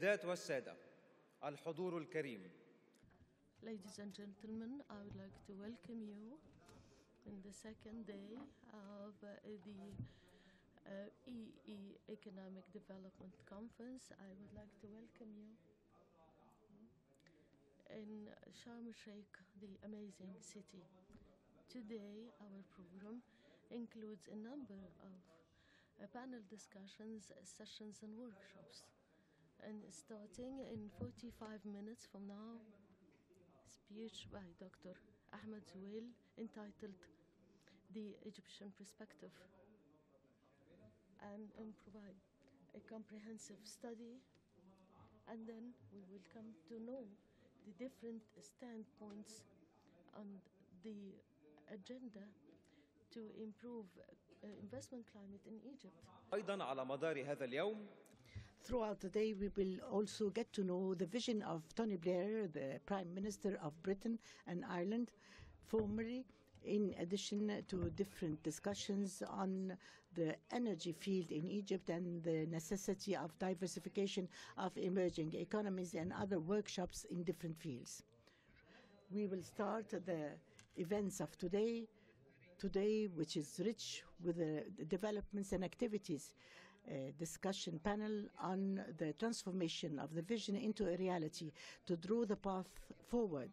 السيدات والسادة الحضور الكريم. Ladies and gentlemen, I would like to welcome you in the second day of the EE Economic Development Conference. I would like to welcome you in Sharm el-Sheikh, the amazing city. Today, our program includes a number of panel discussions, sessions, and workshops. And starting in 45 minutes from now, speech by Dr. Ahmed Zuhail entitled The Egyptian Perspective, and provide a comprehensive study, and then we will come to know the different standpoints on the agenda to improve investment climate in Egypt. أيضاً على مدار هذا اليوم Throughout the day, we will also get to know the vision of Tony Blair, the Prime Minister of Britain and Ireland, formerly, in addition to different discussions on the energy field in Egypt and the necessity of diversification of emerging economies and other workshops in different fields. We will start the events of today, which is rich with the developments and activities. A discussion panel on the transformation of the vision into a reality to draw the path forward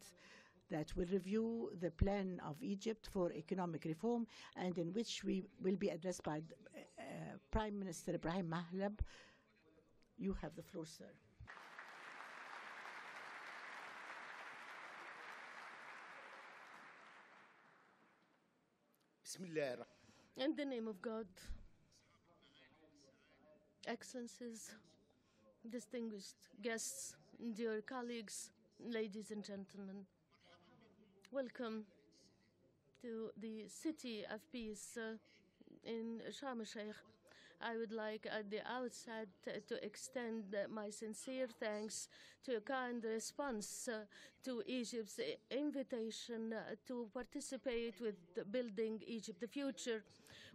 that will review the plan of Egypt for economic reform, and in which we will be addressed by Prime Minister Ibrahim Mahlab. You have the floor, sir. In the name of God, Excellencies, distinguished guests, dear colleagues, ladies and gentlemen, welcome to the City of Peace in Sharm el-Sheikh. I would like at the outset to extend my sincere thanks to a kind response to Egypt's invitation to participate with building Egypt the future.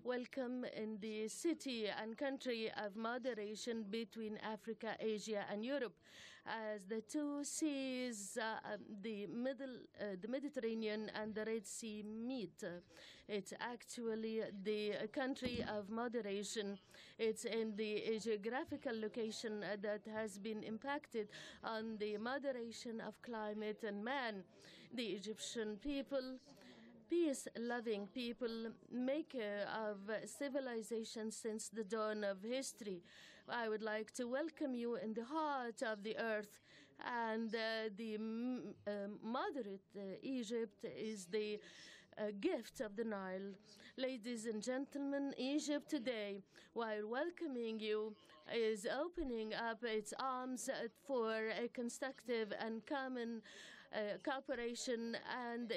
Welcome in the city and country of moderation between Africa, Asia, and Europe, as the two seas, the Mediterranean and the Red Sea meet. It's actually the country of moderation. It's in the geographical location that has been impacted on the moderation of climate and man. The Egyptian people, peace-loving people, maker of civilization since the dawn of history. I would like to welcome you in the heart of the earth. And the moderate Egypt is the gift of the Nile. Ladies and gentlemen, Egypt today, while welcoming you, is opening up its arms for a constructive and common cooperation and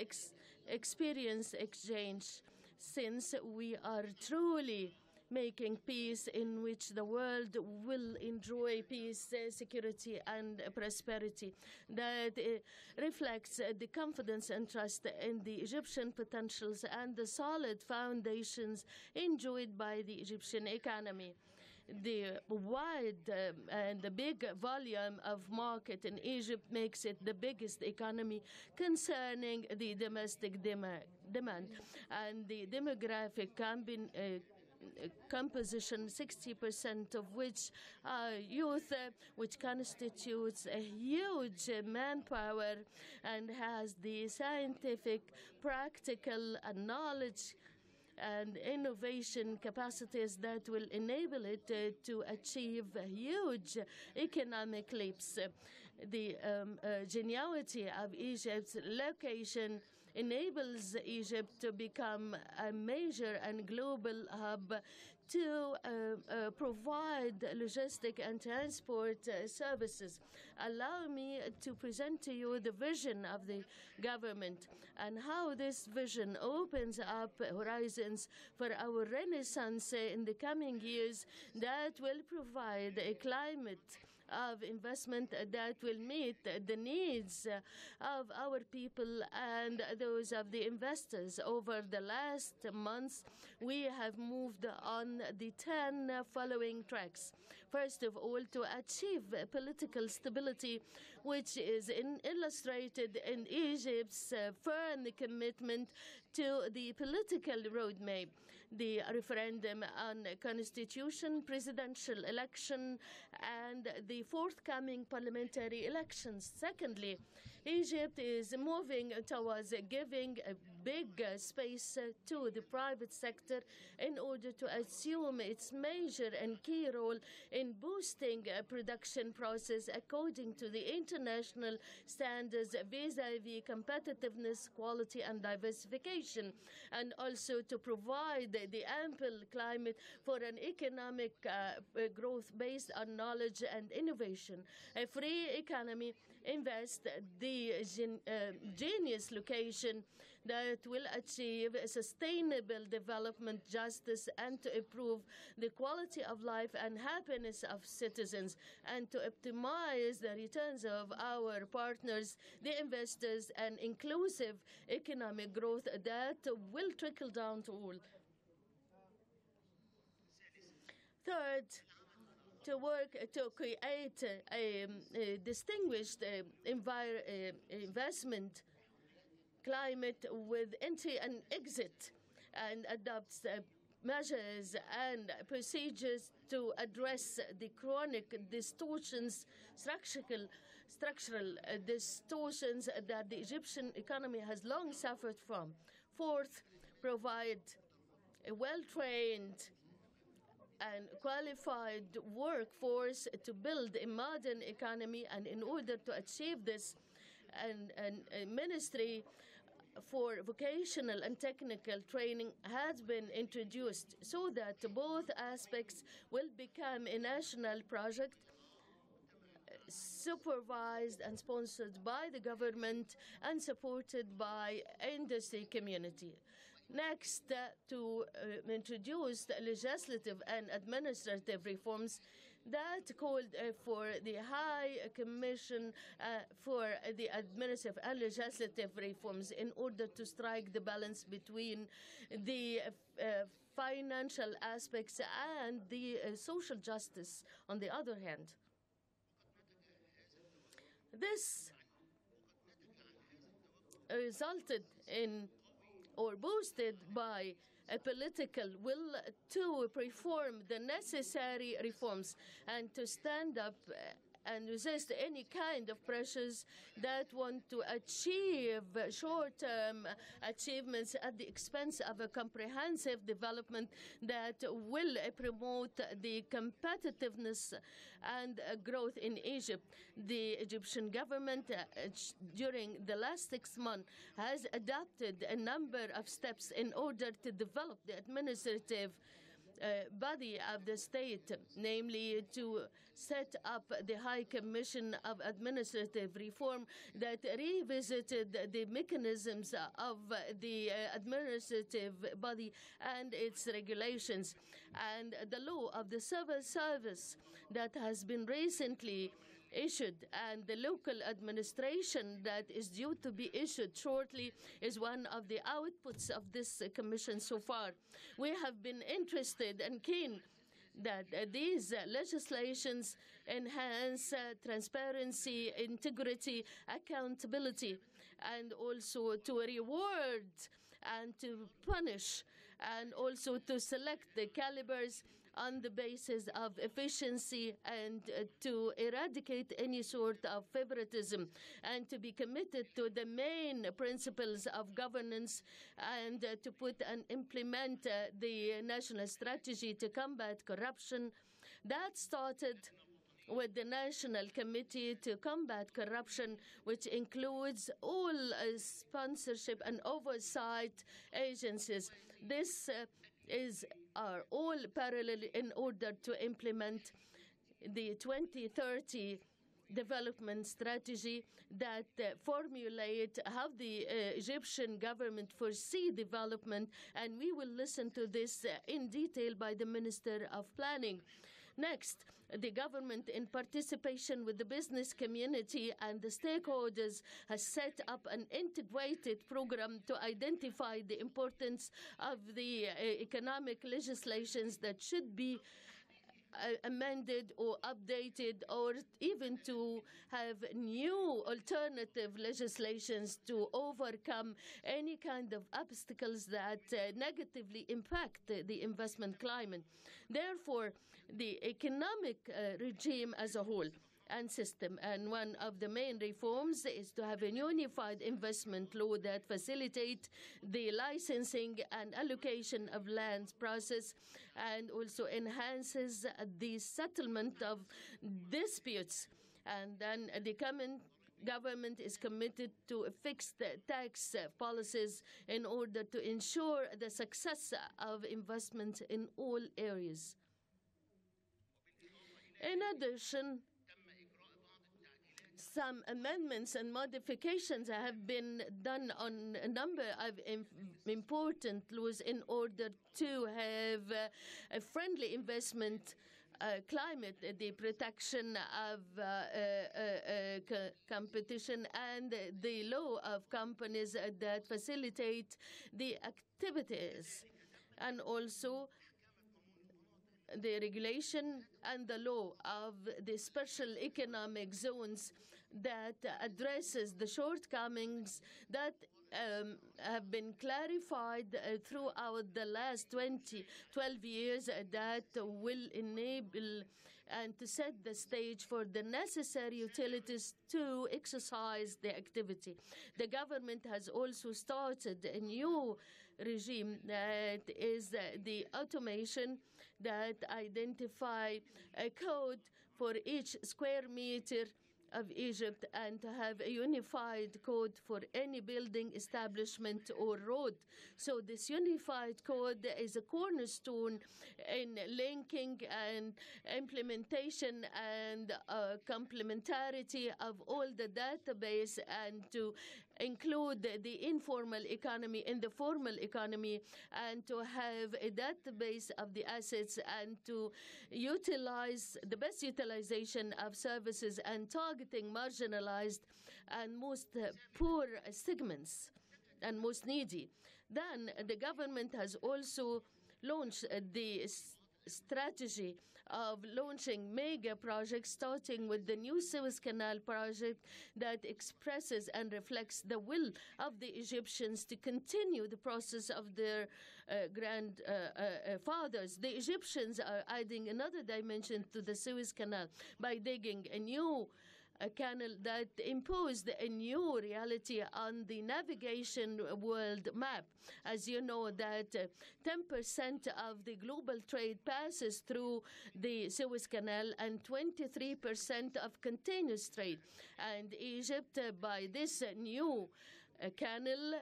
experience exchange, since we are truly making peace in which the world will enjoy peace, security, and prosperity. That reflects the confidence and trust in the Egyptian potentials and the solid foundations enjoyed by the Egyptian economy. The wide and the big volume of market in Egypt makes it the biggest economy concerning the domestic demand, and the demographic composition, 60% of which are youth, which constitutes a huge manpower and has the scientific, practical, and knowledge and innovation capacities that will enable it to achieve huge economic leaps. The genuity of Egypt's location enables Egypt to become a major and global hub to provide logistic and transport services. Allow me to present to you the vision of the government and how this vision opens up horizons for our renaissance in the coming years that will provide a climate of investment that will meet the needs of our people and those of the investors. Over the last months, we have moved on the 10 following tracks. First of all, to achieve political stability, which is illustrated in Egypt's firm commitment to the political roadmap, the referendum on constitution, presidential election, and the forthcoming parliamentary elections. Secondly, Egypt is moving towards giving a big space to the private sector in order to assume its major and key role in boosting a production process according to the international standards vis-à-vis competitiveness, quality, and diversification, and also to provide the ample climate for an economic growth based on knowledge and innovation. A free economy invests the genius location that will achieve sustainable development, justice, and to improve the quality of life and happiness of citizens, and to optimize the returns of our partners, the investors, and inclusive economic growth that will trickle down to all. Third, to work to create a distinguished investment climate with entry and exit, and adopts measures and procedures to address the chronic distortions, structural distortions that the Egyptian economy has long suffered from. Fourth, provide a well-trained and qualified workforce to build a modern economy, and in order to achieve this, a ministry for vocational and technical training has been introduced so that both aspects will become a national project supervised and sponsored by the government and supported by industry community. Next, to introduce legislative and administrative reforms that called for the High Commission for the administrative and legislative reforms in order to strike the balance between the financial aspects and the social justice on the other hand. This resulted in or boosted by a political will to perform the necessary reforms and to stand up and resist any kind of pressures that want to achieve short-term achievements at the expense of a comprehensive development that will promote the competitiveness and growth in Egypt. The Egyptian government during the last 6 months has adopted a number of steps in order to develop the administrative body of the state, namely to set up the High Commission of Administrative Reform that revisited the mechanisms of the administrative body and its regulations, and the law of the civil service that has been recently issued, and the local administration that is due to be issued shortly is one of the outputs of this commission so far. We have been interested and keen that these legislations enhance transparency, integrity, accountability, and also to reward and to punish, and also to select the calibers on the basis of efficiency, and to eradicate any sort of favoritism, and to be committed to the main principles of governance, and to put and implement the national strategy to combat corruption. That started with the National Committee to Combat Corruption, which includes all sponsorship and oversight agencies. This are all parallel in order to implement the 2030 development strategy that formulate how the Egyptian government foresee development, and we will listen to this in detail by the Minister of Planning. Next, the government, in participation with the business community and the stakeholders, has set up an integrated program to identify the importance of the economic legislations that should be amended or updated, or even to have new alternative legislations to overcome any kind of obstacles that negatively impact the investment climate. Therefore, the economic regime as a whole and system, and one of the main reforms is to have a unified investment law that facilitate the licensing and allocation of lands process, and also enhances the settlement of disputes. And then the common government is committed to fix the tax policies in order to ensure the success of investment in all areas. In addition, some amendments and modifications have been done on a number of important laws in order to have a friendly investment climate, the protection of competition, and the law of companies that facilitate the activities, and also the regulation and the law of the special economic zones that addresses the shortcomings that have been clarified throughout the last 12 years that will enable and to set the stage for the necessary utilities to exercise the activity. The government has also started a new regime that is the automation that identify a code for each square meter of Egypt, and to have a unified code for any building, establishment, or road. So this unified code is a cornerstone in linking and implementation and complementarity of all the database, and to include the informal economy in the formal economy, and to have a database of the assets, and to utilize the best utilization of services and targeting marginalized and most poor segments and most needy. Then the government has also launched the strategy of launching mega projects, starting with the new Suez Canal project that expresses and reflects the will of the Egyptians to continue the process of their grandfathers. The Egyptians are adding another dimension to the Suez Canal by digging a new canal that imposed a new reality on the navigation world map. As you know, that 10% of the global trade passes through the Suez Canal, and 23% of containers trade. And Egypt, by this new canal,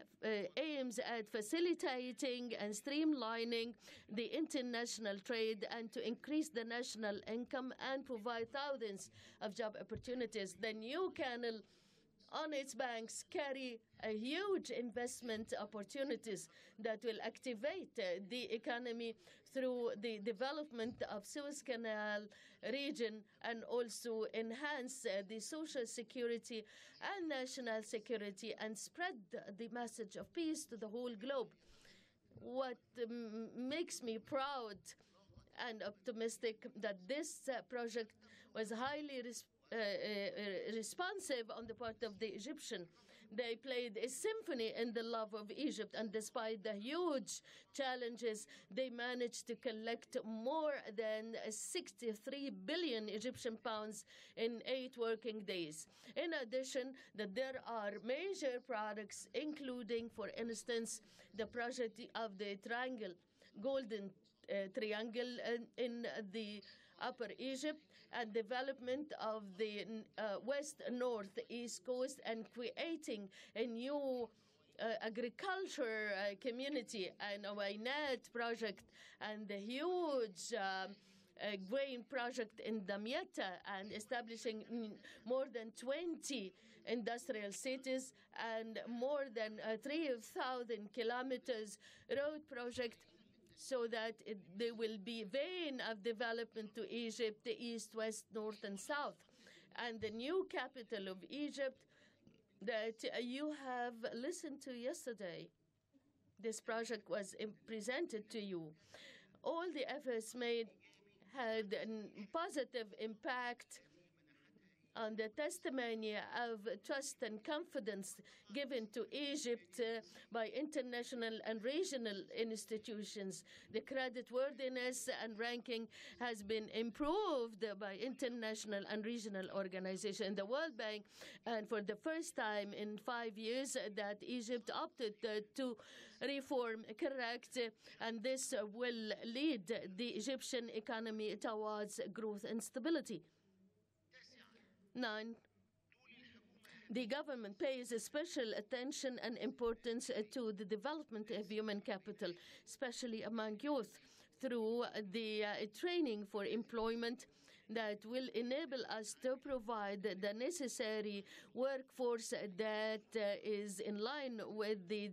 aims at facilitating and streamlining the international trade, and to increase the national income and provide thousands of job opportunities. The new canal on its banks carry a huge investment opportunities that will activate the economy through the development of Suez Canal region, and also enhance the social security and national security, and spread the message of peace to the whole globe. What makes me proud and optimistic that this project was highly responsive on the part of the Egyptian. They played a symphony in the love of Egypt, and despite the huge challenges, they managed to collect more than 63 billion Egyptian pounds in 8 working days. In addition, that there are major products, including, for instance, the project of the Golden Triangle in the Upper Egypt, and development of the west-north-east coast, and creating a new agriculture community, and a Waynat project, and the huge grain project in Damietta, and establishing more than 20 industrial cities, and more than 3,000 kilometers road project, so that there will be vein of development to Egypt, the east, west, north, and south. And the new capital of Egypt that you have listened to yesterday. This project was presented to you. All the efforts made had a positive impact on the testimony of trust and confidence given to Egypt by international and regional institutions. The creditworthiness and ranking has been improved by international and regional organizations. The World Bank, and for the first time in 5 years, that Egypt opted to reform, correct, and this will lead the Egyptian economy towards growth and stability. 9. The government pays special attention and importance to the development of human capital, especially among youth, through the training for employment that will enable us to provide the necessary workforce that is in line with the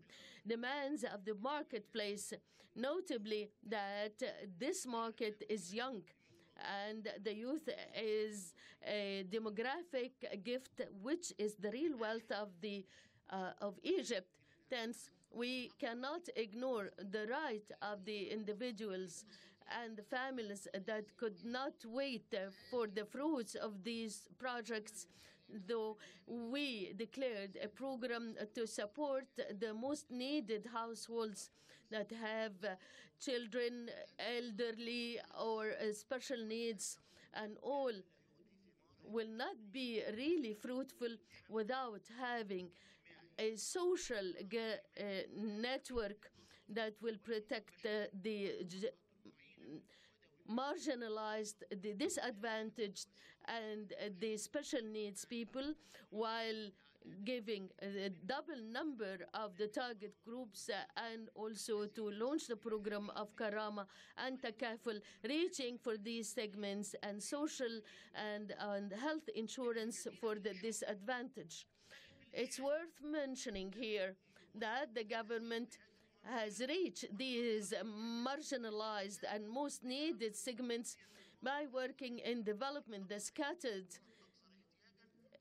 demands of the marketplace, notably that this market is young. And the youth is a demographic gift, which is the real wealth of Egypt. Hence, we cannot ignore the right of the individuals and the families that could not wait for the fruits of these projects, though we declared a program to support the most needed households that have children, elderly, or special needs, and all will not be really fruitful without having a social network that will protect the marginalized, the disadvantaged, and the special needs people, while giving a double number of the target groups and also to launch the program of Karama and Takaful, reaching for these segments and social and health insurance for the disadvantaged. It's worth mentioning here that the government has reached these marginalized and most needed segments by working in development the scattered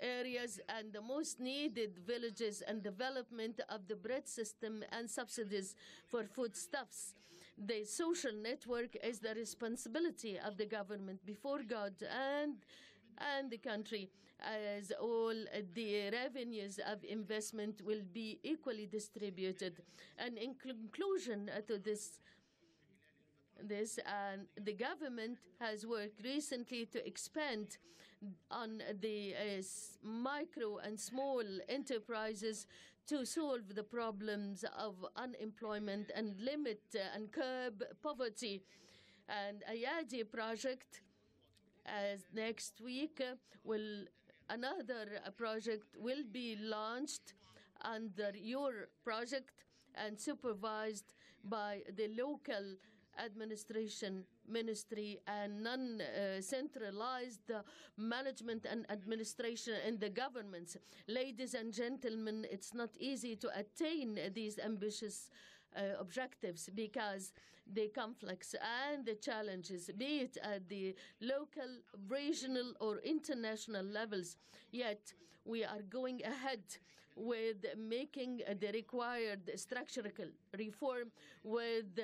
areas and the most needed villages and development of the bread system and subsidies for foodstuffs. The social network is the responsibility of the government before God and the country, as all the revenues of investment will be equally distributed. And in conclusion to this, the government has worked recently to expand on the micro and small enterprises to solve the problems of unemployment and limit and curb poverty. And Ayadi project, as next week, another project will be launched under your project and supervised by the local administration ministry and non-centralized management and administration in the governments. Ladies and gentlemen, it's not easy to attain these ambitious objectives because the conflicts and the challenges, be it at the local, regional, or international levels. Yet we are going ahead with making the required structural reform with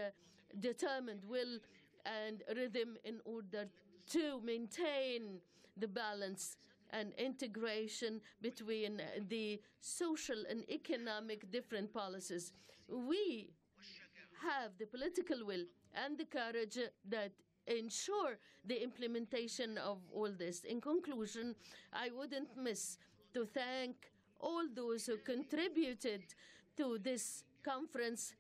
determined will and rhythm in order to maintain the balance and integration between the social and economic different policies. We have the political will and the courage that ensure the implementation of all this. In conclusion, I wouldn't miss to thank all those who contributed to this conference,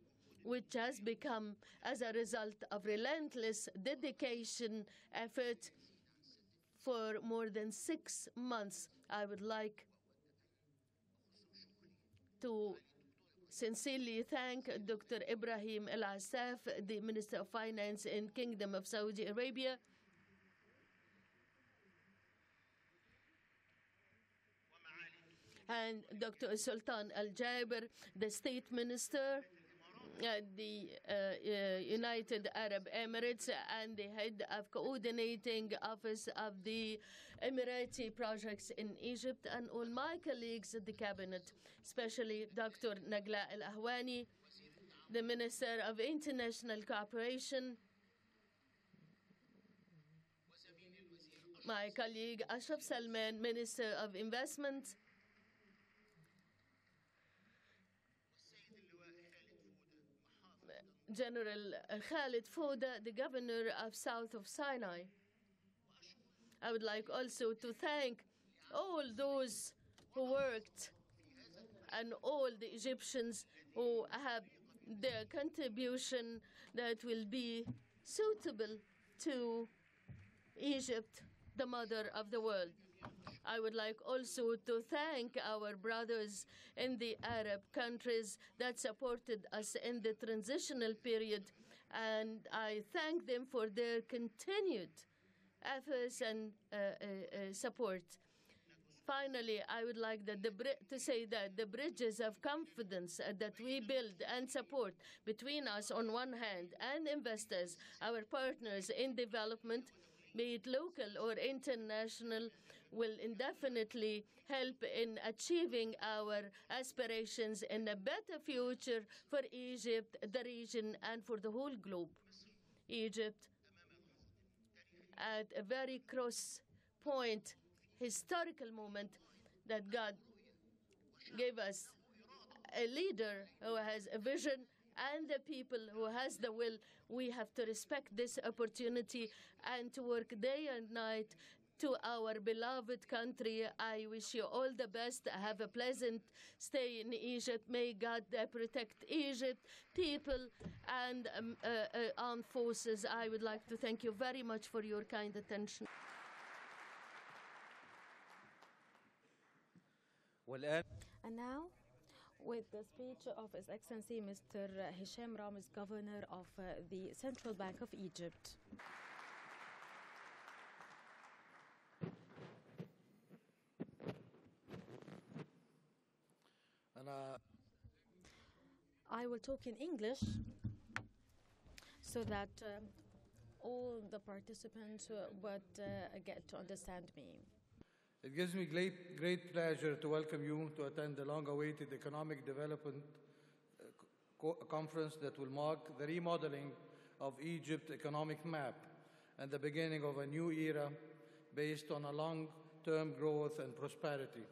which has become as a result of relentless dedication, effort for more than 6 months. I would like to sincerely thank Dr. Ibrahim El-Assaf, the Minister of Finance in Kingdom of Saudi Arabia, and Dr. Sultan Al-Jaber, the State Minister the United Arab Emirates and the head of coordinating office of the Emirati projects in Egypt, and all my colleagues at the cabinet, especially Dr. Nagla El-Ahwani, the Minister of International Cooperation, my colleague Ashraf Salman, Minister of Investment, General Khalid Fouda, the Governor of South of Sinai. I would like also to thank all those who worked and all the Egyptians who have their contribution that will be suitable to Egypt, the mother of the world. I would like also to thank our brothers in the Arab countries that supported us in the transitional period, and I thank them for their continued efforts and support. Finally, I would like to say that the bridges of confidence that we build and support between us on one hand and investors, our partners in development, be it local or international, will indefinitely help in achieving our aspirations in a better future for Egypt, the region, and for the whole globe. Egypt, at a very cross point, historical moment, that God gave us a leader who has a vision and a people who has the will. We have to respect this opportunity and to work day and night to our beloved country. I wish you all the best. Have a pleasant stay in Egypt. May God protect Egypt, people, and armed forces. I would like to thank you very much for your kind attention. And now, with the speech of His Excellency Mr. Hisham, Ramez, Governor of the Central Bank of Egypt. I will talk in English so that all the participants would get to understand me. It gives me great pleasure to welcome you to attend the long-awaited Economic Development Conference that will mark the remodeling of Egypt's economic map and the beginning of a new era based on a long-term growth and prosperity.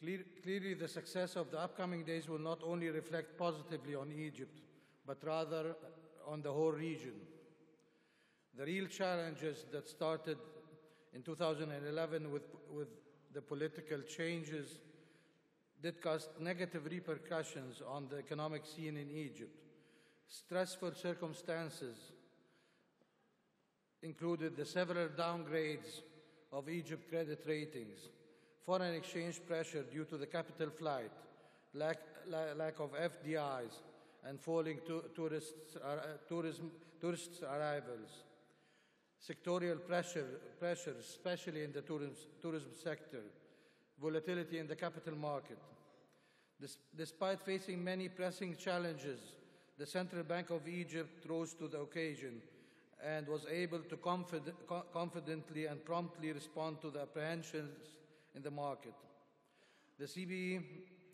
Clearly, the success of the upcoming days will not only reflect positively on Egypt, but rather on the whole region. The real challenges that started in 2011 with the political changes did cause negative repercussions on the economic scene in Egypt. Stressful circumstances included the several downgrades of Egypt's credit ratings, foreign exchange pressure due to the capital flight, lack of FDIs, and falling tourist arrivals. Sectorial pressure, especially in the tourism sector, volatility in the capital market. Despite facing many pressing challenges, the Central Bank of Egypt rose to the occasion and was able to confidently and promptly respond to the apprehensions in the market. The CBE,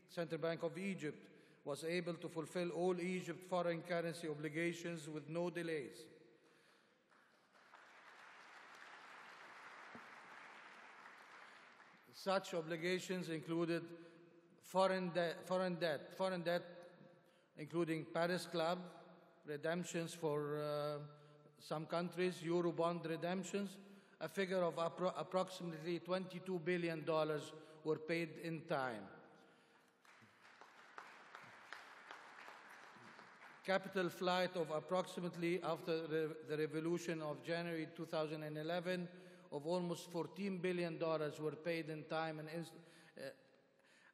Central Bank of Egypt, was able to fulfill all Egypt's foreign currency obligations with no delays. Such obligations included foreign debt, including Paris Club redemptions for some countries, Eurobond redemptions. A figure of approximately $22 billion were paid in time. Capital flight of approximately, after the revolution of January 2011, of almost $14 billion were paid in time,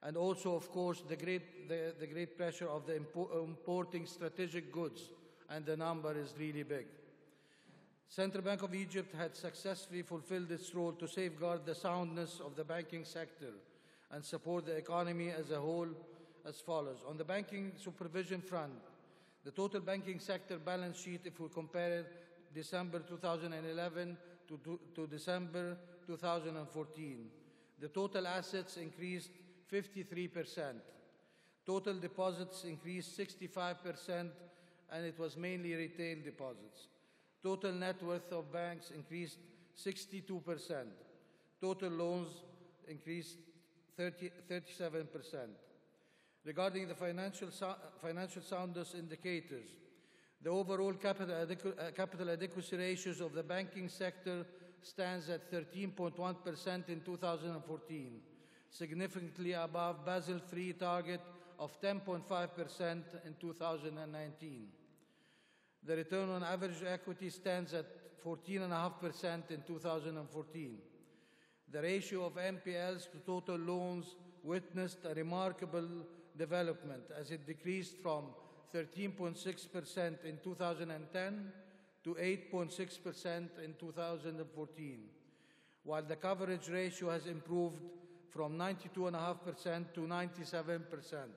and also, of course, the great pressure of the importing strategic goods, and the number is really big. Central Bank of Egypt had successfully fulfilled its role to safeguard the soundness of the banking sector and support the economy as a whole as follows. On the banking supervision front, the total banking sector balance sheet, if we compare December 2011 to December 2014, the total assets increased 53%. Total deposits increased 65%, and it was mainly retail deposits. Total net worth of banks increased 62%. Total loans increased 37%. Regarding the financial soundness indicators, the overall capital adequacy ratios of the banking sector stands at 13.1% in 2014, significantly above Basel III target of 10.5% in 2019. The return on average equity stands at 14.5% in 2014. The ratio of NPLs to total loans witnessed a remarkable development as it decreased from 13.6% in 2010 to 8.6% in 2014, while the coverage ratio has improved from 92.5% to 97%.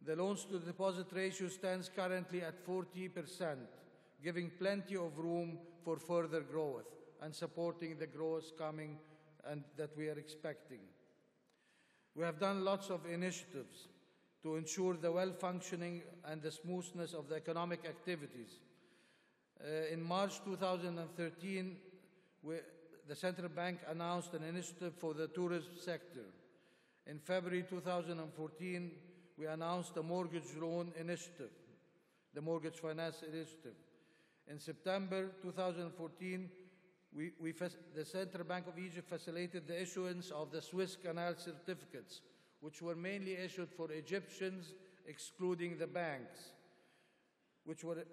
The loans to deposit ratio stands currently at 40%, giving plenty of room for further growth and supporting the growth coming and that we are expecting. We have done lots of initiatives to ensure the well-functioning and the smoothness of the economic activities. In March 2013, the Central Bank announced an initiative for the tourism sector. In February 2014, we announced a mortgage loan initiative, the Mortgage Finance Initiative. In September 2014, the Central Bank of Egypt facilitated the issuance of the Swiss Canal certificates, which were mainly issued for Egyptians, excluding the banks, which were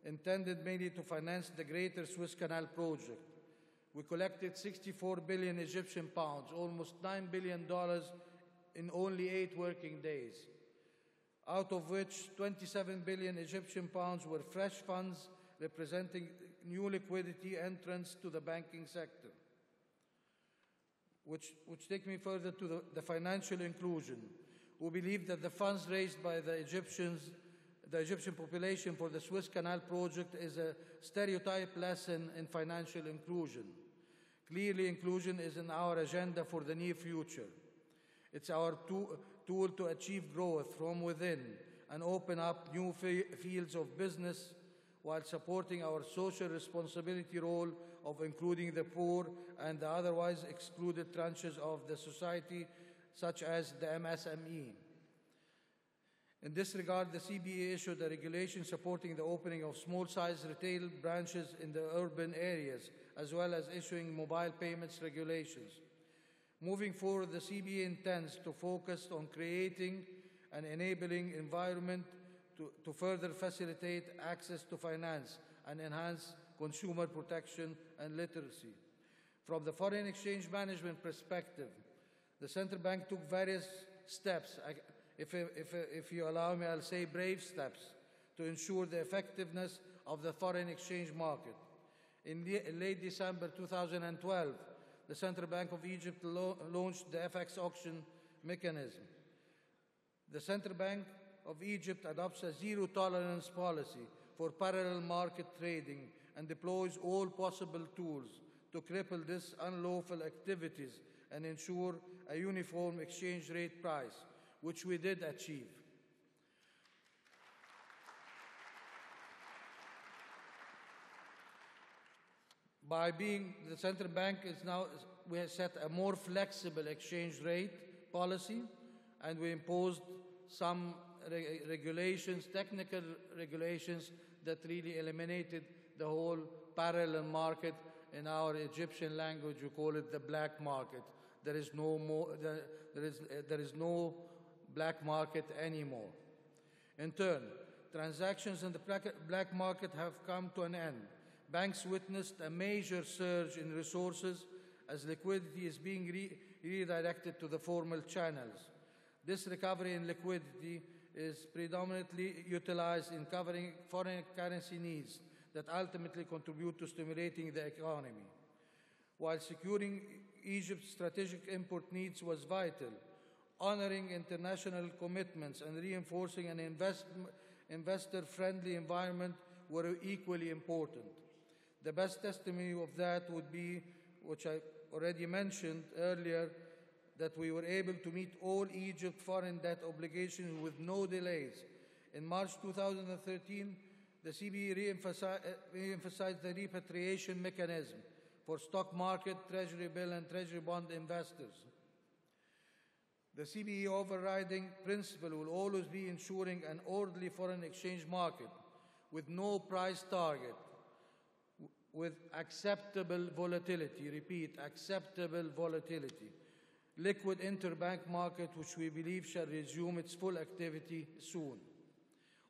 intended mainly to finance the Greater Swiss Canal project. We collected 64 billion Egyptian pounds, almost $9 billion in only 8 working days, out of which 27 billion Egyptian pounds were fresh funds representing new liquidity entrance to the banking sector, which take me further to the financial inclusion. We believe that the funds raised by the Egyptian population for the Swiss Canal project is a stereotype lesson in financial inclusion. Clearly, inclusion is in our agenda for the near future. It's our tool to achieve growth from within and open up new fields of business while supporting our social responsibility role of including the poor and the otherwise excluded tranches of the society, such as the MSME. In this regard, the CBA issued a regulation supporting the opening of small-sized retail branches in the urban areas, as well as issuing mobile payments regulations. Moving forward, the CBA intends to focus on creating an enabling environment to further facilitate access to finance and enhance consumer protection and literacy. From the foreign exchange management perspective, the Central Bank took various steps, if you allow me, I'll say brave steps, to ensure the effectiveness of the foreign exchange market. In late December 2012, the Central Bank of Egypt launched the FX auction mechanism. The Central Bank of Egypt adopts a zero-tolerance policy for parallel market trading and deploys all possible tools to cripple these unlawful activities and ensure a uniform exchange rate price, which we did achieve. By being the Central Bank we have set a more flexible exchange rate policy, and we imposed some regulations, technical regulations that really eliminated the whole parallel market. In our Egyptian language, we call it the black market. There is no more. There is no black market anymore. In turn, transactions in the black market have come to an end. Banks witnessed a major surge in resources as liquidity is being redirected to the formal channels. This recovery in liquidity is predominantly utilized in covering foreign currency needs that ultimately contribute to stimulating the economy. While securing Egypt's strategic import needs was vital, honoring international commitments and reinforcing an investor-friendly environment were equally important. The best testimony of that would be, which I already mentioned earlier, that we were able to meet all Egypt foreign debt obligations with no delays. In March 2013, the CBE re-emphasized the repatriation mechanism for stock market, treasury bill, and treasury bond investors. The CBE overriding principle will always be ensuring an orderly foreign exchange market with no price target, with acceptable volatility, repeat, acceptable volatility, liquid interbank market which we believe shall resume its full activity soon.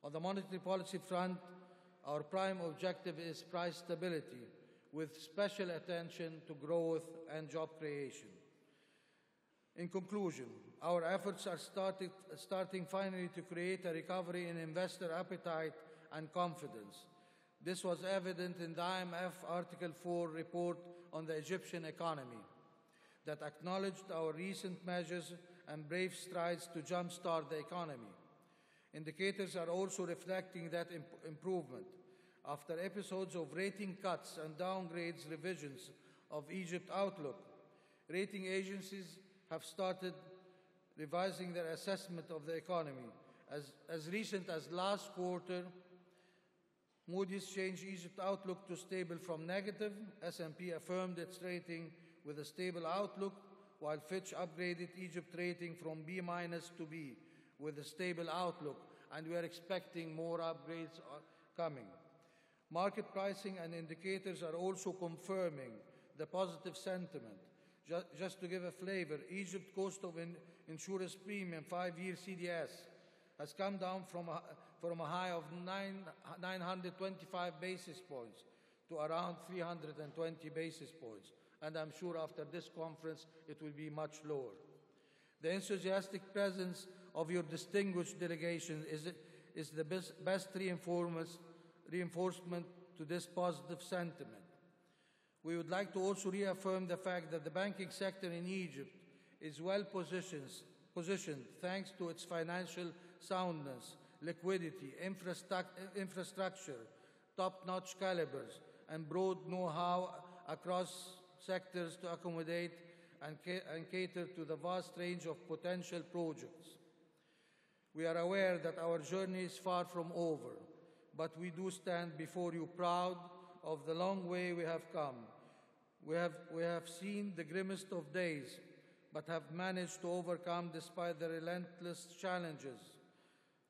On the monetary policy front, our prime objective is price stability with special attention to growth and job creation. In conclusion, our efforts are starting finally to create a recovery in investor appetite and confidence. This was evident in the IMF Article 4 report on the Egyptian economy that acknowledged our recent measures and brave strides to jumpstart the economy. Indicators are also reflecting that improvement. After episodes of rating cuts and downgrades revisions of Egypt outlook, rating agencies have started revising their assessment of the economy. As recent as last quarter, Moody's changed Egypt outlook to stable from negative. S&P affirmed its rating with a stable outlook, while Fitch upgraded Egypt rating from B- to B with a stable outlook, and we are expecting more upgrades coming. Market pricing and indicators are also confirming the positive sentiment. Just to give a flavor, Egypt's cost of insurance premium 5-year CDS has come down from a high of 925 basis points to around 320 basis points. And I'm sure after this conference it will be much lower. The enthusiastic presence of your distinguished delegation is the best reinforcement to this positive sentiment. We would like to also reaffirm the fact that the banking sector in Egypt is well positioned thanks to its financial soundness, liquidity, infrastructure, top-notch calibers, and broad know-how across sectors to accommodate and cater to the vast range of potential projects. We are aware that our journey is far from over, but we do stand before you proud of the long way we have come. We have seen the grimmest of days, but have managed to overcome despite the relentless challenges.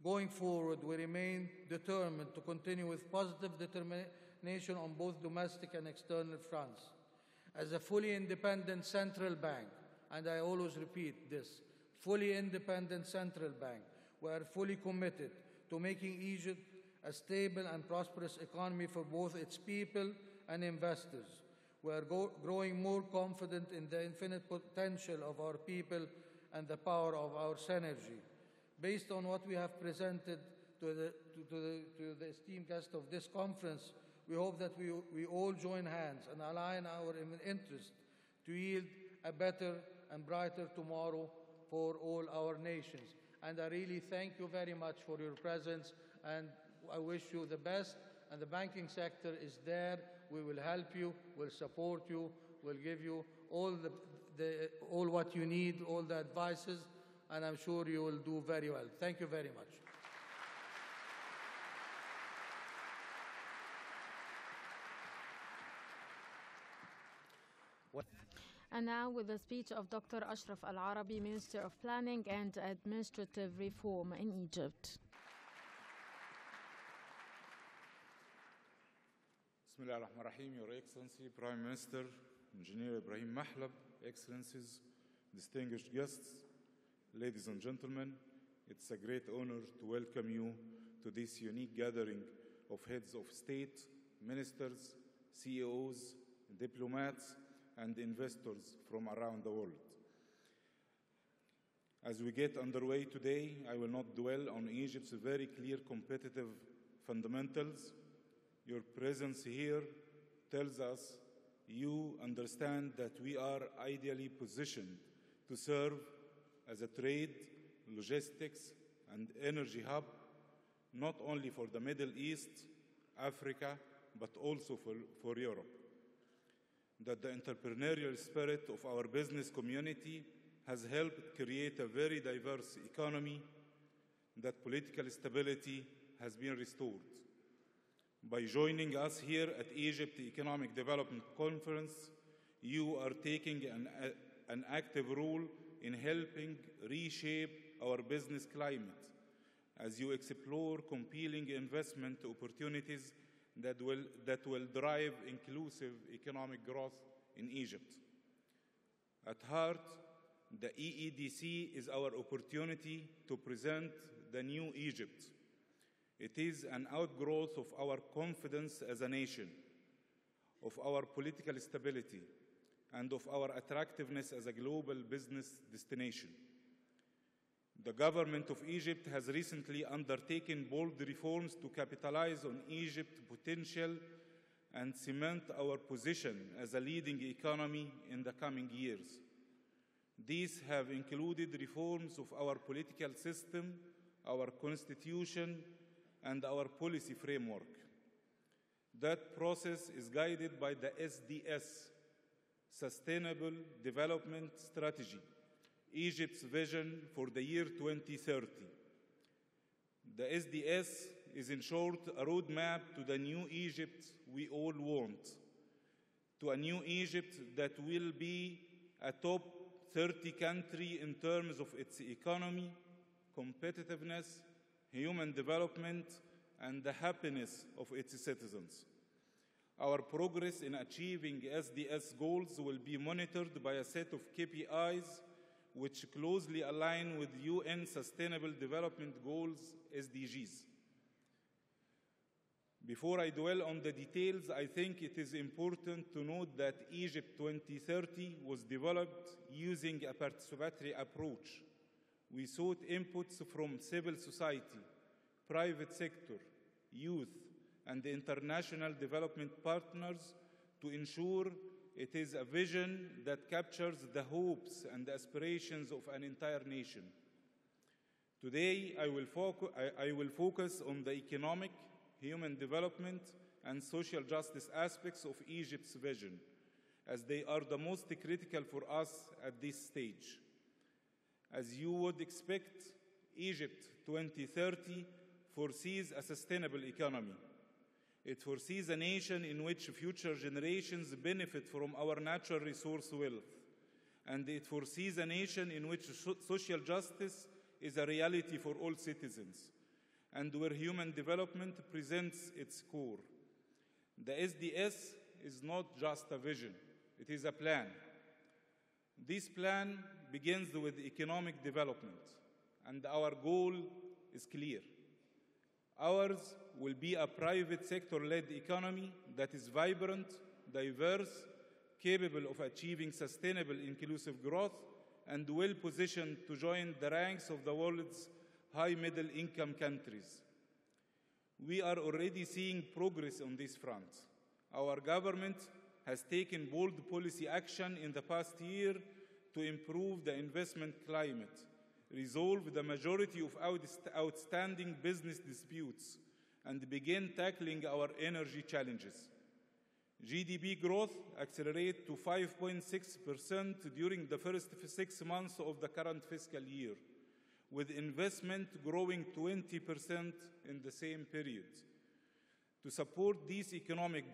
Going forward, we remain determined to continue with positive determination on both domestic and external fronts. As a fully independent central bank, and I always repeat this, fully independent central bank, we are fully committed to making Egypt a stable and prosperous economy for both its people and investors. We are growing more confident in the infinite potential of our people and the power of our synergy. Based on what we have presented to the esteemed guest of this conference, we hope that we all join hands and align our interests to yield a better and brighter tomorrow for all our nations. And I really thank you very much for your presence, and I wish you the best. And the banking sector is there. We will help you, we'll support you, we'll give you all what you need, all the advices, and I'm sure you will do very well. Thank you very much. And now with the speech of Dr. Ashraf El-Araby, Minister of Planning and Administrative Reform in Egypt. Bismillah ar-Rahman ar-Rahim, Your Excellency, Prime Minister, Engineer Ibrahim Mahlab, Excellencies, distinguished guests, ladies and gentlemen, it's a great honor to welcome you to this unique gathering of heads of state, ministers, CEOs, diplomats, and investors from around the world. As we get underway today, I will not dwell on Egypt's very clear competitive fundamentals. Your presence here tells us you understand that we are ideally positioned to serve as a trade, logistics, and energy hub, not only for the Middle East, Africa, but also for Europe. That the entrepreneurial spirit of our business community has helped create a very diverse economy, that political stability has been restored. By joining us here at Egypt Economic Development Conference, you are taking an active role in helping reshape our business climate as you explore compelling investment opportunities that will drive inclusive economic growth in Egypt. At heart, the EEDC is our opportunity to present the new Egypt. It is an outgrowth of our confidence as a nation, of our political stability, and of our attractiveness as a global business destination. The government of Egypt has recently undertaken bold reforms to capitalize on Egypt's potential and cement our position as a leading economy in the coming years. These have included reforms of our political system, our constitution, and our policy framework. That process is guided by the SDS, Sustainable Development Strategy, Egypt's vision for the year 2030. The SDS is, in short, a roadmap to the new Egypt we all want, to a new Egypt that will be a top 30 country in terms of its economy, competitiveness, human development, and the happiness of its citizens. Our progress in achieving SDS goals will be monitored by a set of KPIs which closely align with UN Sustainable Development Goals, SDGs. Before I dwell on the details, I think it is important to note that Egypt 2030 was developed using a participatory approach. We sought inputs from civil society, private sector, youth, and international development partners to ensure it is a vision that captures the hopes and aspirations of an entire nation. Today, I will focus on the economic, human development, and social justice aspects of Egypt's vision, as they are the most critical for us at this stage. As you would expect, Egypt 2030 foresees a sustainable economy. It foresees a nation in which future generations benefit from our natural resource wealth. And it foresees a nation in which social justice is a reality for all citizens, and where human development presents its core. The SDS is not just a vision, it is a plan. This plan begins with economic development, and our goal is clear. Ours will be a private sector-led economy that is vibrant, diverse, capable of achieving sustainable inclusive growth, and well-positioned to join the ranks of the world's high middle-income countries. We are already seeing progress on this front. Our government has taken bold policy action in the past year to improve the investment climate, resolve the majority of outstanding business disputes, and begin tackling our energy challenges. GDP growth accelerated to 5.6% during the first 6 months of the current fiscal year, with investment growing 20% in the same period. To support these economic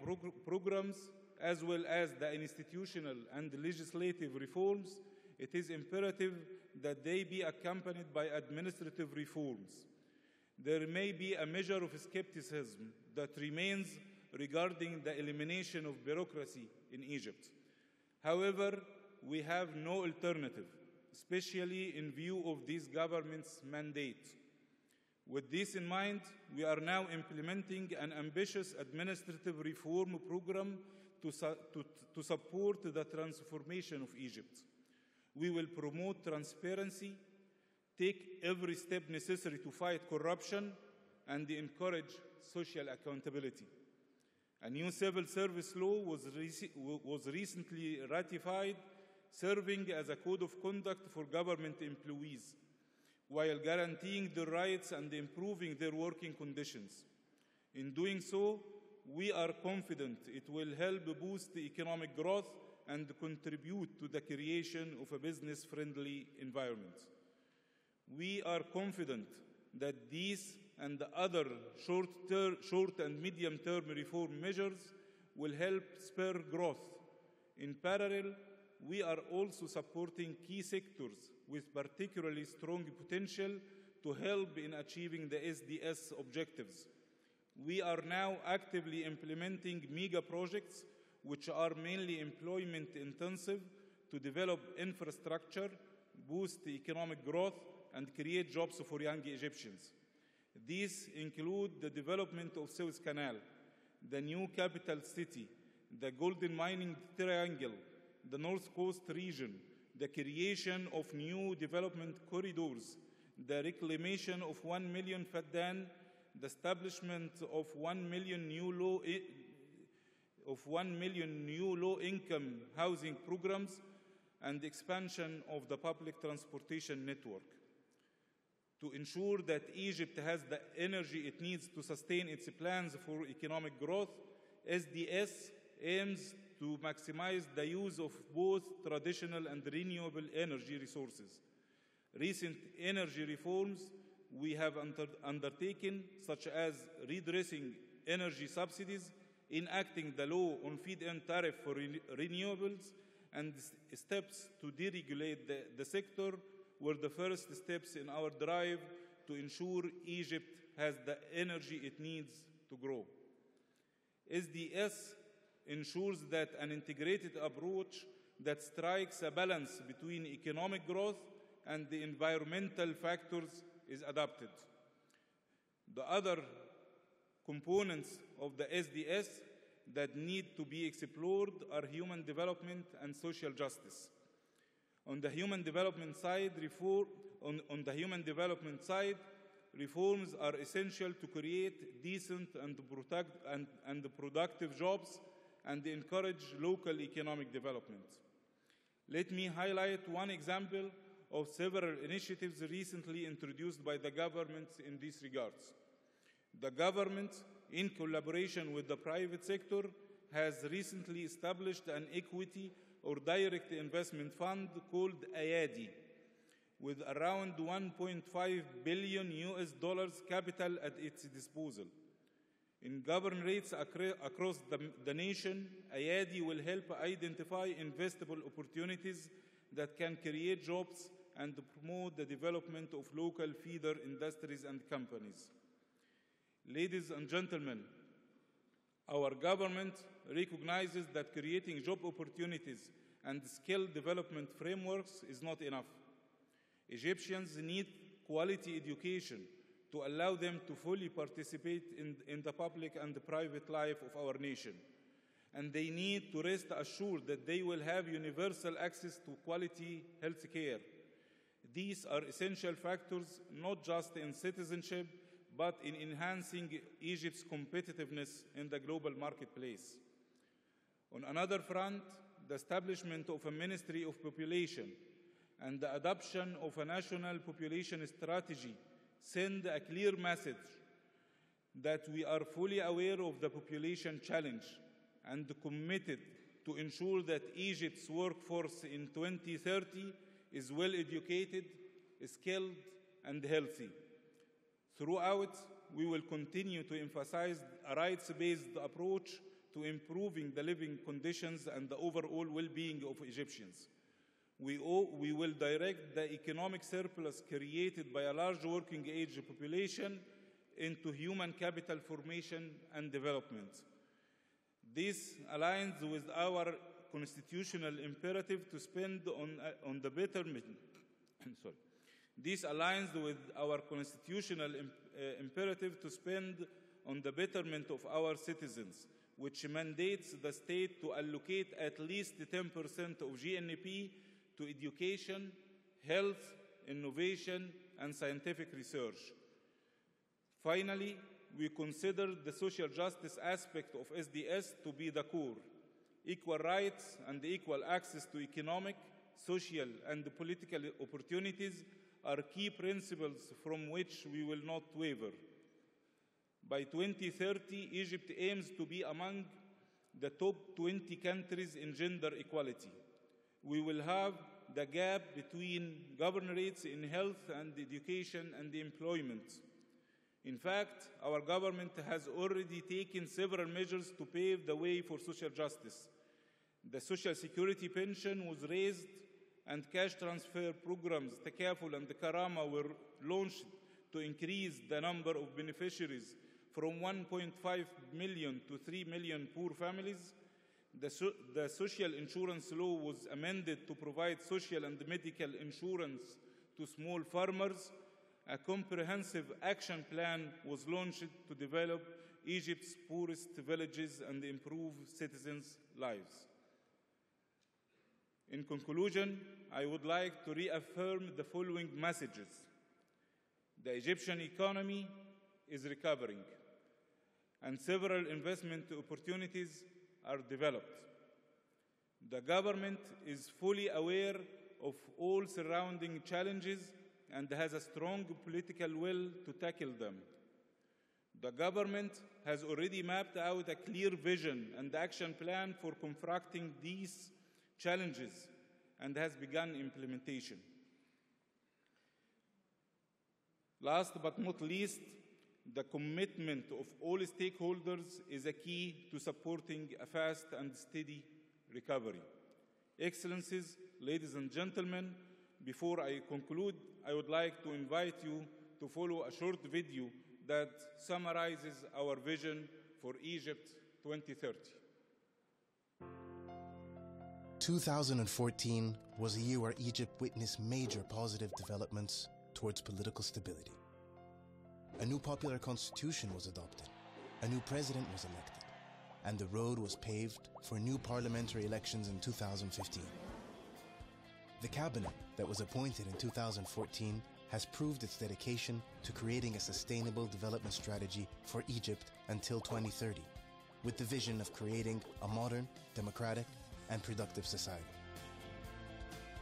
programs, as well as the institutional and legislative reforms, it is imperative that they be accompanied by administrative reforms. There may be a measure of skepticism that remains regarding the elimination of bureaucracy in Egypt. However, we have no alternative, especially in view of this government's mandate. With this in mind, we are now implementing an ambitious administrative reform program to support the transformation of Egypt. We will promote transparency, take every step necessary to fight corruption, and encourage social accountability. A new civil service law was recently ratified, serving as a code of conduct for government employees, while guaranteeing their rights and improving their working conditions. In doing so, we are confident it will help boost the economic growth and contribute to the creation of a business-friendly environment. We are confident that these and the other short and medium-term reform measures will help spur growth. In parallel, we are also supporting key sectors with particularly strong potential to help in achieving the SDS objectives. We are now actively implementing mega projects which are mainly employment intensive to develop infrastructure, boost economic growth, and create jobs for young Egyptians. These include the development of Suez Canal, the new capital city, the Golden Mining Triangle, the North Coast region, the creation of new development corridors, the reclamation of 1 million Faddan, the establishment of 1 million new low-income housing programs, and the expansion of the public transportation network. To ensure that Egypt has the energy it needs to sustain its plans for economic growth, SDS aims to maximize the use of both traditional and renewable energy resources. Recent energy reforms we have undertaken, such as redressing energy subsidies, enacting the law on feed-in tariff for renewables, and steps to deregulate the sector were the first steps in our drive to ensure Egypt has the energy it needs to grow. SDS ensures that an integrated approach that strikes a balance between economic growth and the environmental factors is adopted. The other components of the SDS that need to be explored are human development and social justice. On the human development side, reforms are essential to create decent and productive jobs and encourage local economic development. Let me highlight one example of several initiatives recently introduced by the government in these regards. The government, in collaboration with the private sector, has recently established an equity or direct investment fund called EEDC, with around $1.5 billion capital at its disposal. In governorates across the nation, EEDC will help identify investable opportunities that can create jobs and promote the development of local feeder industries and companies. Ladies and gentlemen, our government recognizes that creating job opportunities and skill development frameworks is not enough. Egyptians need quality education to allow them to fully participate in the public and the private life of our nation. And they need to rest assured that they will have universal access to quality health care. These are essential factors not just in citizenship, but in enhancing Egypt's competitiveness in the global marketplace. On another front, the establishment of a Ministry of Population and the adoption of a national population strategy send a clear message that we are fully aware of the population challenge and committed to ensure that Egypt's workforce in 2030 is well educated, skilled, and healthy. Throughout, we will continue to emphasize a rights-based approach to improving the living conditions and the overall well-being of Egyptians. We will direct the economic surplus created by a large working-age population into human capital formation and development. This aligns with our constitutional imperative to spend on the betterment. This aligns with our constitutional imperative to spend on the betterment of our citizens, which mandates the state to allocate at least 10% of GNP to education, health, innovation, and scientific research. Finally, we consider the social justice aspect of SDS to be the core. Equal rights and equal access to economic, social, and political opportunities are key principles from which we will not waver. By 2030, Egypt aims to be among the top 20 countries in gender equality. We will have the gap between governorates in health and education and employment. In fact, our government has already taken several measures to pave the way for social justice. The Social Security pension was raised, and cash transfer programs, Takaful and Karama, were launched to increase the number of beneficiaries from 1.5 million to 3 million poor families. The social insurance law was amended to provide social and medical insurance to small farmers. A comprehensive action plan was launched to develop Egypt's poorest villages and improve citizens' lives. In conclusion, I would like to reaffirm the following messages. The Egyptian economy is recovering, and several investment opportunities are developed. The government is fully aware of all surrounding challenges and has a strong political will to tackle them. The government has already mapped out a clear vision and action plan for confronting these challenges and has begun implementation. Last but not least, the commitment of all stakeholders is a key to supporting a fast and steady recovery. Excellencies, ladies and gentlemen, before I conclude, I would like to invite you to follow a short video that summarizes our vision for Egypt 2030. 2014 was a year where Egypt witnessed major positive developments towards political stability. A new popular constitution was adopted, a new president was elected, and the road was paved for new parliamentary elections in 2015. The cabinet that was appointed in 2014 has proved its dedication to creating a sustainable development strategy for Egypt until 2030, with the vision of creating a modern, democratic, and productive society.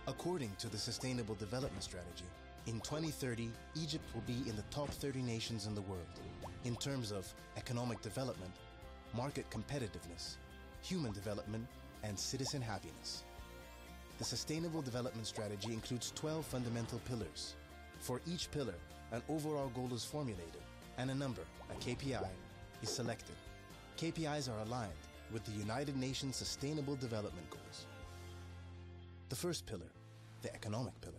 According to the Sustainable Development Strategy, in 2030, Egypt will be in the top 30 nations in the world in terms of economic development, market competitiveness, human development, and citizen happiness. The Sustainable Development Strategy includes 12 fundamental pillars. For each pillar, an overall goal is formulated, and a number, a KPI, is selected. KPIs are aligned with the United Nations Sustainable Development Goals. The first pillar, the economic pillar.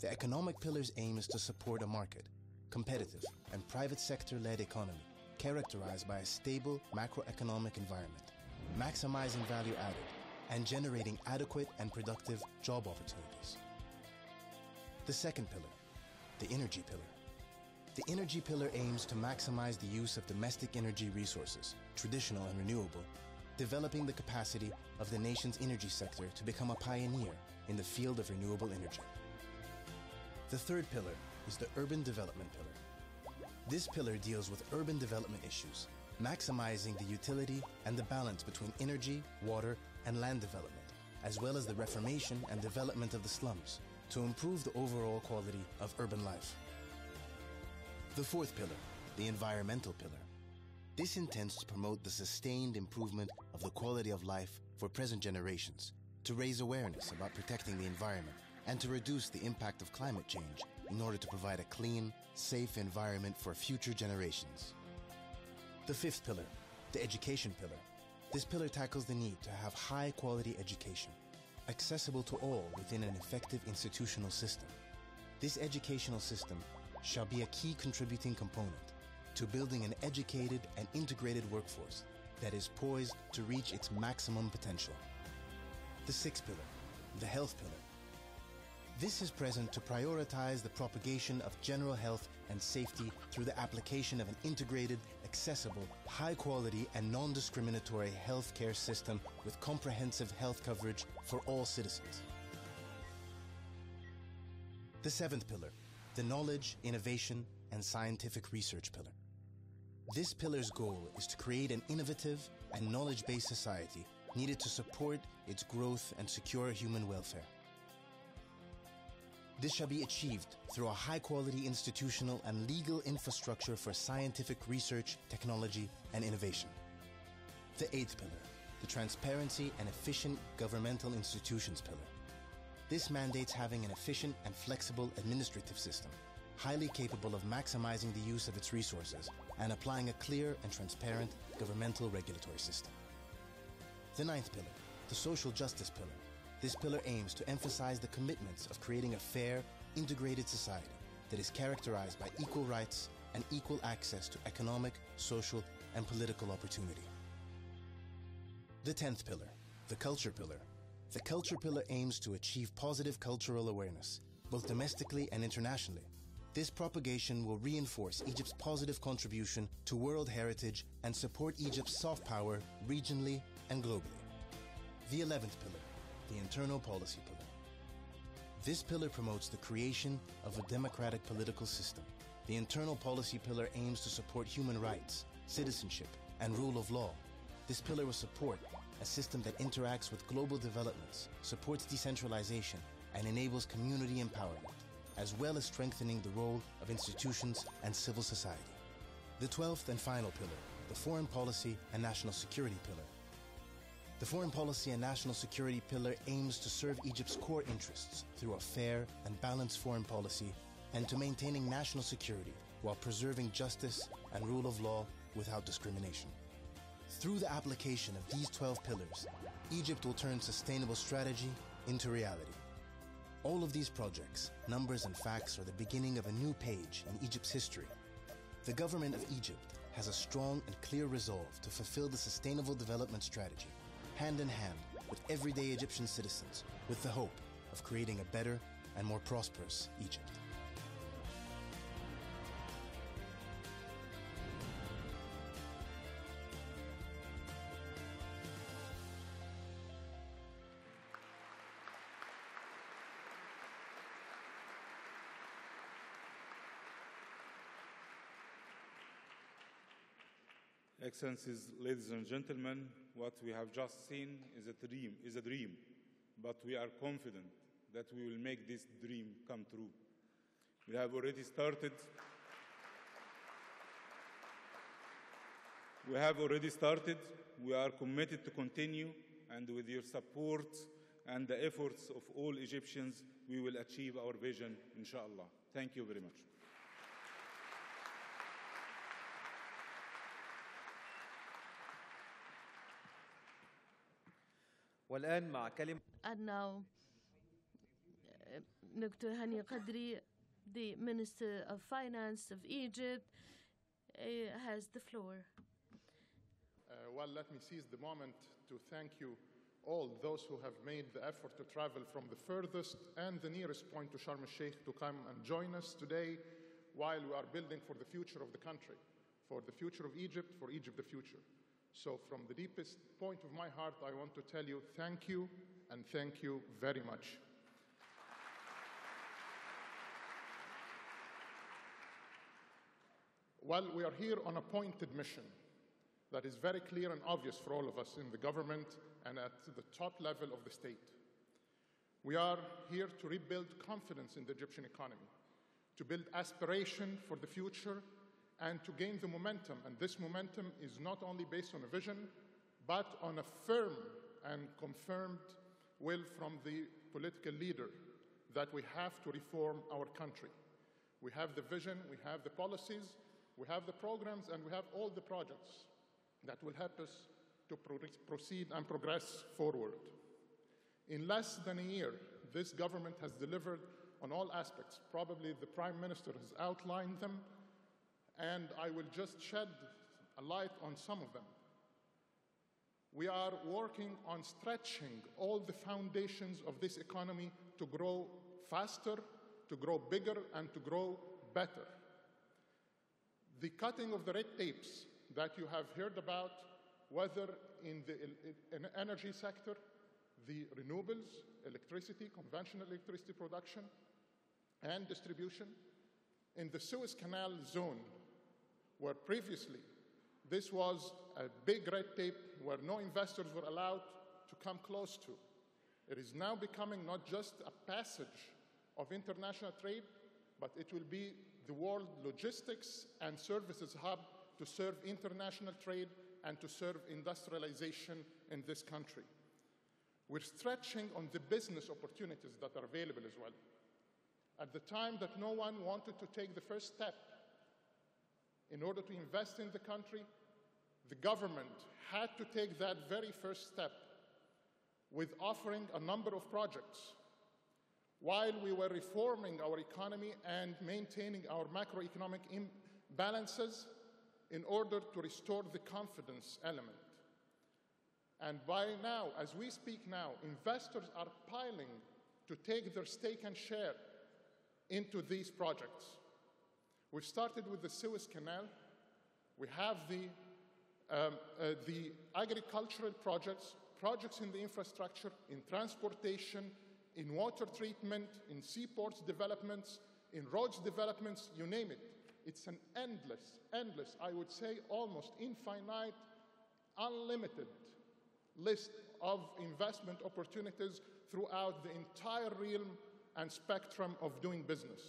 The economic pillar's aim is to support a market, competitive, and private sector-led economy characterized by a stable macroeconomic environment, maximizing value added, and generating adequate and productive job opportunities. The second pillar, the energy pillar. The energy pillar aims to maximize the use of domestic energy resources, traditional and renewable, developing the capacity of the nation's energy sector to become a pioneer in the field of renewable energy. The third pillar is the urban development pillar. This pillar deals with urban development issues, maximizing the utility and the balance between energy, water, and land development, as well as the reformation and development of the slums to improve the overall quality of urban life. The fourth pillar, the environmental pillar. This intends to promote the sustained improvement of the quality of life for present generations, to raise awareness about protecting the environment, and to reduce the impact of climate change in order to provide a clean, safe environment for future generations. The fifth pillar, the education pillar. This pillar tackles the need to have high-quality education, accessible to all within an effective institutional system. This educational system shall be a key contributing component to building an educated and integrated workforce that is poised to reach its maximum potential. The sixth pillar, the health pillar. This is present to prioritize the propagation of general health and safety through the application of an integrated, accessible, high-quality, and non-discriminatory healthcare system with comprehensive health coverage for all citizens. The seventh pillar, the knowledge, innovation, and scientific research pillar. This pillar's goal is to create an innovative and knowledge-based society needed to support its growth and secure human welfare. This shall be achieved through a high-quality institutional and legal infrastructure for scientific research, technology, and innovation. The 8th pillar, the transparency and efficient governmental institutions pillar. This mandates having an efficient and flexible administrative system, highly capable of maximizing the use of its resources and applying a clear and transparent governmental regulatory system. The 9th pillar, the social justice pillar. This pillar aims to emphasize the commitments of creating a fair, integrated society that is characterized by equal rights and equal access to economic, social, and political opportunity. The 10th pillar, the culture pillar. The culture pillar aims to achieve positive cultural awareness, both domestically and internationally. This propagation will reinforce Egypt's positive contribution to world heritage and support Egypt's soft power regionally and globally. The 11th pillar, the internal policy pillar. This pillar promotes the creation of a democratic political system. The internal policy pillar aims to support human rights, citizenship, and rule of law. This pillar will support a system that interacts with global developments, supports decentralization, and enables community empowerment, as well as strengthening the role of institutions and civil society. The 12th and final pillar, the foreign policy and national security pillar. The foreign policy and national security pillar aims to serve Egypt's core interests through a fair and balanced foreign policy and to maintaining national security while preserving justice and rule of law without discrimination. Through the application of these 12 pillars, Egypt will turn sustainable strategy into reality. All of these projects, numbers and facts are the beginning of a new page in Egypt's history. The government of Egypt has a strong and clear resolve to fulfill the sustainable development strategy, hand in hand with everyday Egyptian citizens, with the hope of creating a better and more prosperous Egypt. Excellencies, ladies and gentlemen, what we have just seen is a dream, but we are confident that we will make this dream come true. We have already started. We are committed to continue, and with your support and the efforts of all Egyptians, we will achieve our vision, inshallah. Thank you very much. والآن مع كلمة. And now, Dr. Hany Kadry, the Minister of Finance of Egypt, has the floor. Well, let me seize the moment to thank you all those who have made the effort to travel from the furthest and the nearest point to Sharm el-Sheikh to come and join us today while we are building for the future of the country, for the future of Egypt, for Egypt the future. So from the deepest point of my heart, I want to tell you thank you and thank you very much. Well, we are here on a pointed mission that is very clear and obvious for all of us in the government and at the top level of the state. We are here to rebuild confidence in the Egyptian economy, to build aspiration for the future, and to gain the momentum. And this momentum is not only based on a vision, but on a firm and confirmed will from the political leader that we have to reform our country. We have the vision, we have the policies, we have the programs, and we have all the projects that will help us to proceed and progress forward. In less than a year, this government has delivered on all aspects. Probably the Prime Minister has outlined them, and I will just shed a light on some of them. We are working on stretching all the foundations of this economy to grow faster, to grow bigger, and to grow better. The cutting of the red tapes that you have heard about, whether in the energy sector, the renewables, electricity, conventional electricity production and distribution, in the Suez Canal zone, where previously this was a big red tape where no investors were allowed to come close to. It is now becoming not just a passage of international trade, but it will be the world logistics and services hub to serve international trade and to serve industrialization in this country. We're stretching on the business opportunities that are available as well. At the time that no one wanted to take the first step in order to invest in the country, the government had to take that very first step with offering a number of projects while we were reforming our economy and maintaining our macroeconomic imbalances in order to restore the confidence element. And by now, as we speak now, investors are piling to take their stake and share into these projects. We've started with the Suez Canal. We have the agricultural projects, projects in the infrastructure, in transportation, in water treatment, in seaports developments, in roads developments, you name it. It's an endless, I would say almost infinite, unlimited list of investment opportunities throughout the entire realm and spectrum of doing business.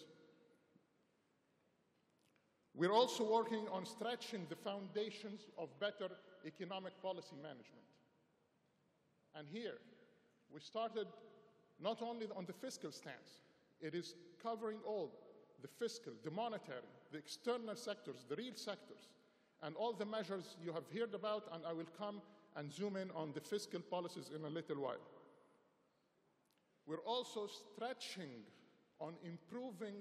We're also working on stretching the foundations of better economic policy management. And here, we started not only on the fiscal stance, it is covering all the fiscal, the monetary, the external sectors, the real sectors, and all the measures you have heard about, and I will come and zoom in on the fiscal policies in a little while. We're also stretching on improving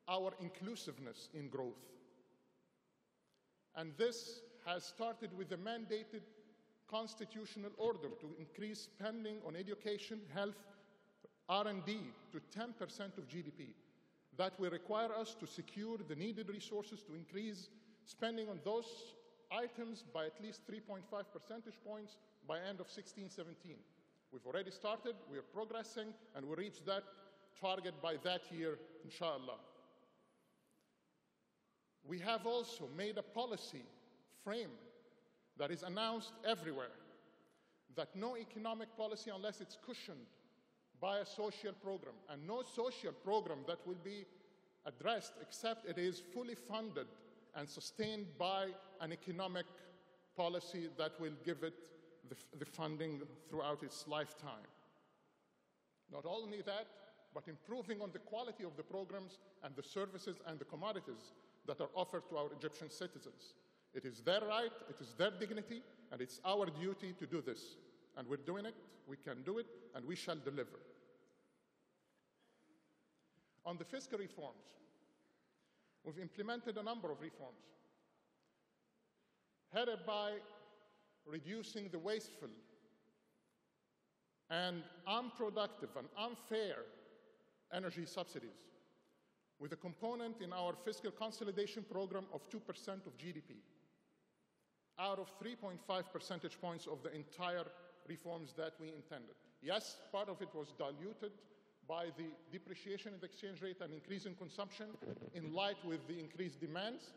our inclusiveness in growth. And this has started with a mandated constitutional order to increase spending on education, health, R&D to 10% of GDP. That will require us to secure the needed resources to increase spending on those items by at least 3.5 percentage points by end of 16-17. We've already started, we are progressing, and we'll reach that target by that year, inshallah. We have also made a policy frame that is announced everywhere, that no economic policy unless it's cushioned by a social program, and no social program that will be addressed except it is fully funded and sustained by an economic policy that will give it the funding throughout its lifetime. Not only that, but improving on the quality of the programs and the services and the commodities that are offered to our Egyptian citizens. It is their right, it is their dignity, and it's our duty to do this. And we're doing it, we can do it, and we shall deliver. On the fiscal reforms, we've implemented a number of reforms, headed by reducing the wasteful and unproductive and unfair energy subsidies, with a component in our fiscal consolidation program of 2% of GDP, out of 3.5 percentage points of the entire reforms that we intended. Yes, part of it was diluted by the depreciation in the exchange rate and increase in consumption in light with the increased demands,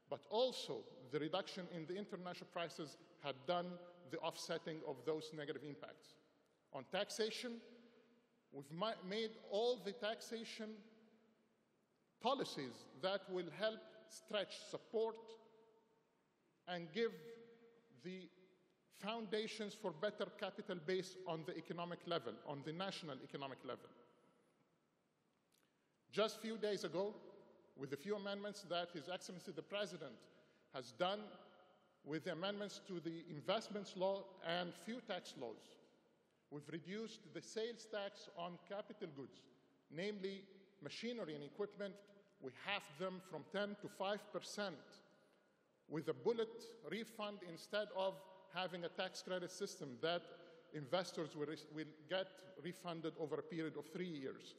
but also the reduction in the international prices had done the offsetting of those negative impacts. On taxation, we've made all the taxation policies that will help stretch, support, and give the foundations for better capital base on the economic level, on the national economic level. Just a few days ago, with the few amendments that His Excellency the President has done with the amendments to the investments law and few tax laws, we've reduced the sales tax on capital goods, namely machinery and equipment. We halved them from 10 to 5% with a bullet refund instead of having a tax credit system that investors will get refunded over a period of 3 years.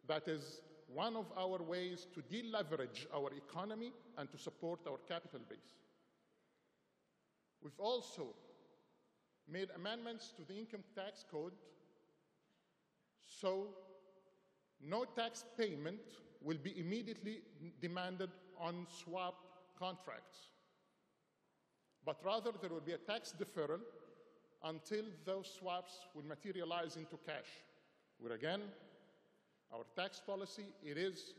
That is one of our ways to deleverage our economy and to support our capital base. We've also made amendments to the income tax code, so no tax payment will be immediately demanded on swap contracts, but rather there will be a tax deferral until those swaps will materialize into cash. We're again Our tax policy, it is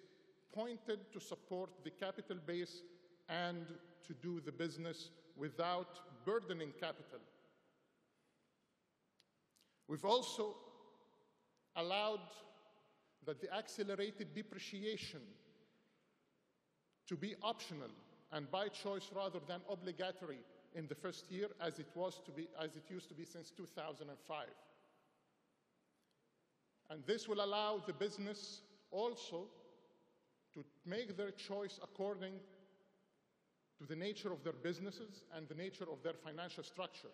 pointed to support the capital base and to do the business without burdening capital. We've also allowed that the accelerated depreciation to be optional and by choice rather than obligatory in the first year as it used to be since 2005. And this will allow the business also to make their choice according to the nature of their businesses and the nature of their financial structure.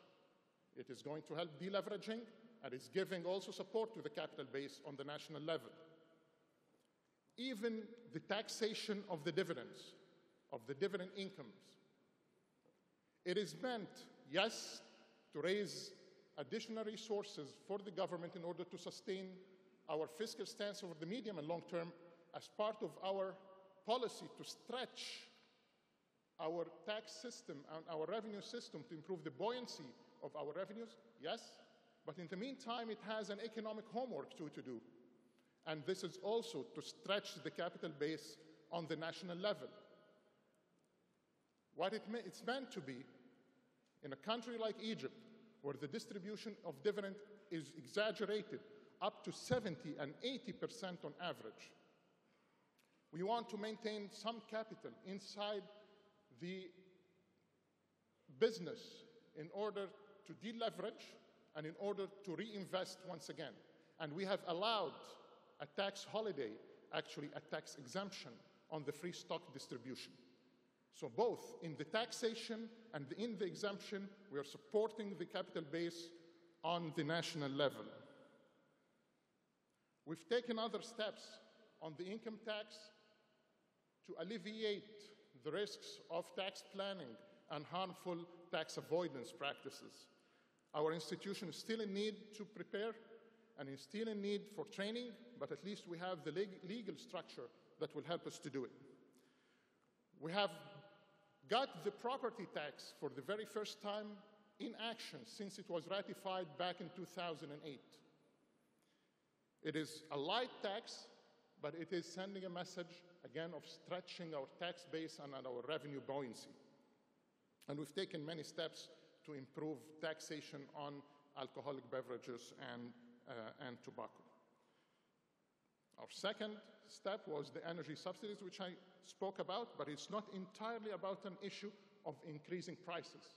It is going to help deleveraging, and it's giving also support to the capital base on the national level. Even the taxation of the dividends, of the dividend incomes, it is meant, yes, to raise additional resources for the government in order to sustain our fiscal stance over the medium and long term as part of our policy to stretch our tax system and our revenue system to improve the buoyancy of our revenues, yes, but in the meantime, it has an economic homework to do. And this is also to stretch the capital base on the national level. What it's meant to be in a country like Egypt, where the distribution of dividend is exaggerated up to 70 and 80% on average. We want to maintain some capital inside the business in order to deleverage and in order to reinvest once again. And we have allowed a tax holiday, actually a tax exemption on the free stock distribution. So both in the taxation and in the exemption, we are supporting the capital base on the national level. We've taken other steps on the income tax to alleviate the risks of tax planning and harmful tax avoidance practices. Our institution is still in need to prepare and is still in need for training, but at least we have the legal structure that will help us to do it. We have got the property tax for the very first time in action since it was ratified back in 2008. It is a light tax, but it is sending a message, again, of stretching our tax base and our revenue buoyancy. And we've taken many steps to improve taxation on alcoholic beverages and tobacco. Our second step was the energy subsidies, which I spoke about, but it's not entirely about an issue of increasing prices.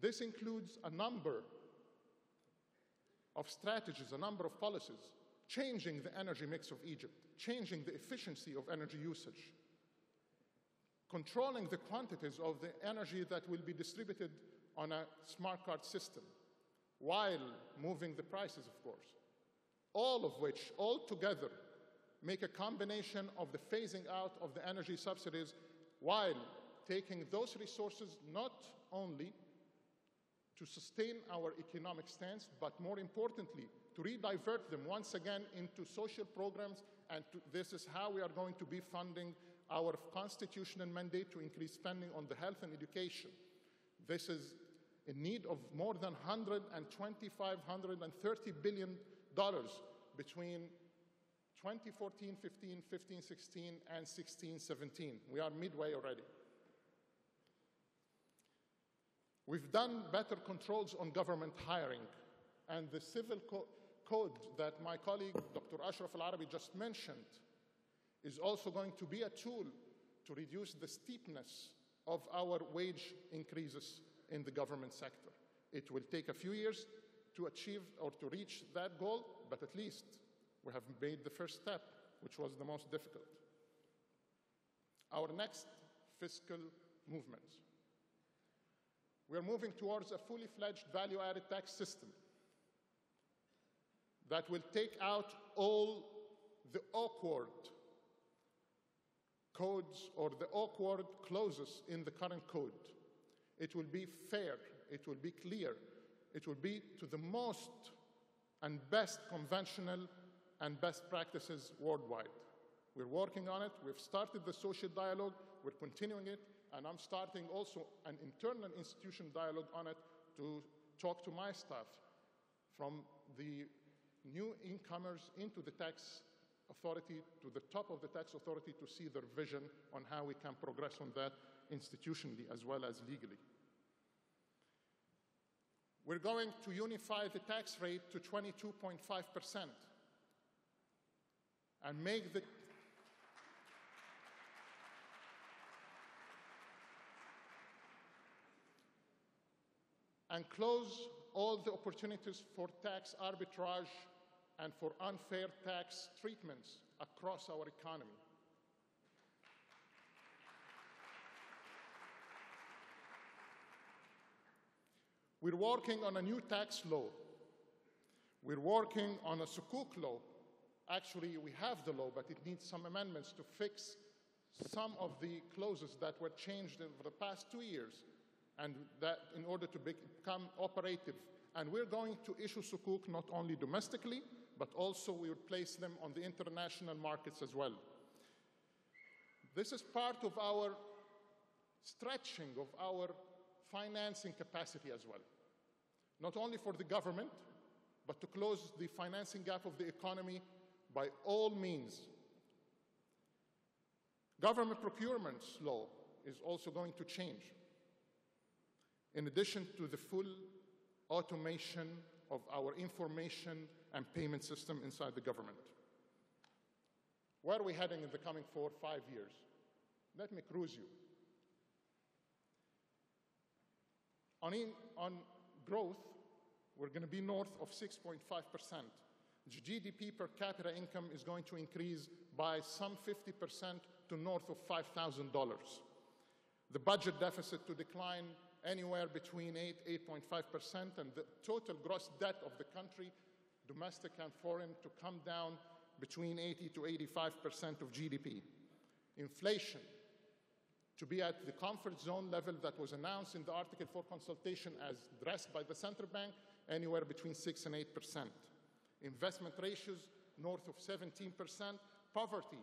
This includes a number of strategies, a number of policies, changing the energy mix of Egypt, changing the efficiency of energy usage, controlling the quantities of the energy that will be distributed on a smart card system, while moving the prices, of course. All of which, all together, make a combination of the phasing out of the energy subsidies while taking those resources not only to sustain our economic stance, but more importantly, to re-divert them once again into social programs, and this is how we are going to be funding our constitutional mandate to increase spending on the health and education. This is in need of more than $125, $130 billion between 2014, 15, 15, 16, and 16, 17. We are midway already. We've done better controls on government hiring, and the civil code that my colleague, Dr. Ashraf El-Araby, just mentioned is also going to be a tool to reduce the steepness of our wage increases in the government sector. It will take a few years to achieve or to reach that goal, but at least we have made the first step, which was the most difficult. Our next fiscal movements. We are moving towards a fully fledged value-added tax system that will take out all the awkward codes or the awkward clauses in the current code. It will be fair, it will be clear, it will be to the most and best conventional and best practices worldwide. We're working on it, we've started the social dialogue, we're continuing it, and I'm starting also an internal institution dialogue on it to talk to my staff from the new incomers into the tax authority, to the top of the tax authority, to see their vision on how we can progress on that institutionally as well as legally. We're going to unify the tax rate to 22.5% and make the and close all the opportunities for tax arbitrage and for unfair tax treatments across our economy. We're working on a new tax law. We're working on a sukuk law. Actually, we have the law, but it needs some amendments to fix some of the clauses that were changed over the past 2 years, and that in order to become operative. And we're going to issue sukuk not only domestically, but also we would place them on the international markets as well. This is part of our stretching of our financing capacity as well. Not only for the government, but to close the financing gap of the economy by all means. Government procurements law is also going to change, in addition to the full automation of our information and payment system inside the government. Where are we heading in the coming 4 or 5 years? Let me cruise you. On growth, we're going to be north of 6.5%. GDP per capita income is going to increase by some 50% to north of $5,000. The budget deficit to decline anywhere between 8.5%, and the total gross debt of the country, domestic and foreign, to come down between 80 to 85% of GDP. Inflation to be at the comfort zone level that was announced in the Article 4 consultation as addressed by the central bank, anywhere between 6 and 8%. Investment ratios north of 17%. Poverty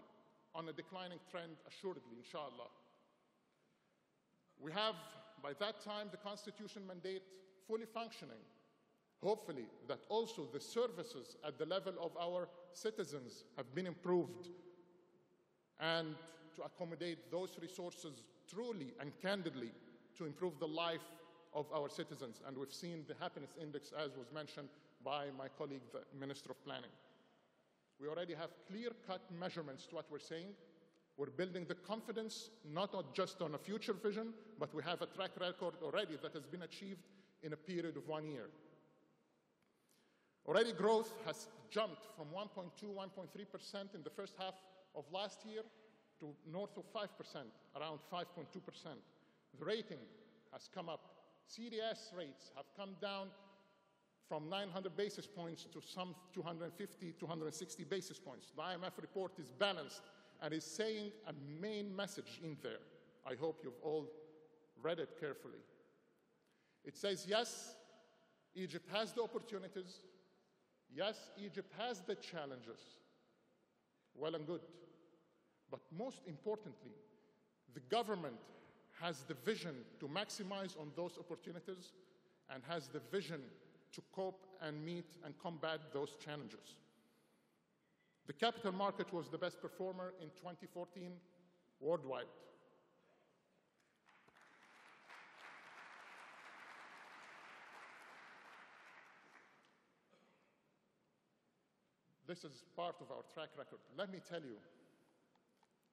on a declining trend, assuredly, inshallah. We have, by that time, the constitution mandate fully functioning. Hopefully, that also the services at the level of our citizens have been improved, and to accommodate those resources truly and candidly to improve the life of our citizens. And we've seen the happiness index, as was mentioned by my colleague, the Minister of Planning. We already have clear-cut measurements to what we're saying. We're building the confidence, not just on a future vision, but we have a track record already that has been achieved in a period of 1 year. Already growth has jumped from 1.2, 1.3% in the first half of last year to north of 5%, around 5.2%. The rating has come up. CDS rates have come down from 900 basis points to some 250, 260 basis points. The IMF report is balanced and is saying a main message in there. I hope you've all read it carefully. It says, yes, Egypt has the opportunities. Yes, Egypt has the challenges. Well and good. But most importantly, the government has the vision to maximize on those opportunities and has the vision to cope and meet and combat those challenges. The capital market was the best performer in 2014 worldwide. This is part of our track record. Let me tell you,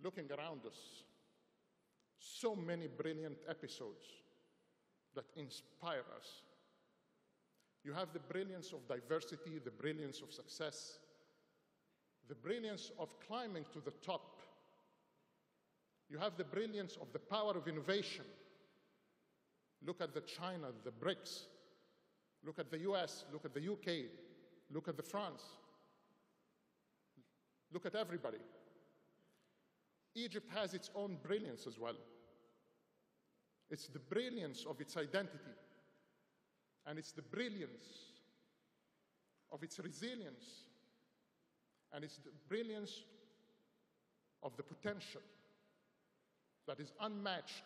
looking around us, so many brilliant episodes that inspire us. You have the brilliance of diversity, the brilliance of success, the brilliance of climbing to the top. You have the brilliance of the power of innovation. Look at the China, the BRICS. Look at the US, look at the UK, look at the France. Look at everybody. Egypt has its own brilliance as well. It's the brilliance of its identity, and it's the brilliance of its resilience, and it's the brilliance of the potential that is unmatched,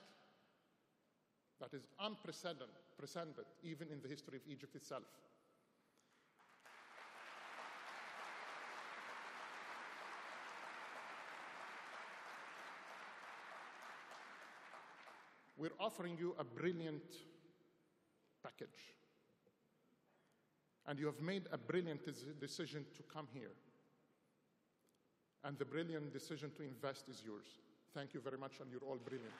that is unprecedented, even in the history of Egypt itself. we're offering you a brilliant package. And you have made a brilliant decision to come here. And the brilliant decision to invest is yours. Thank you very much, and you're all brilliant.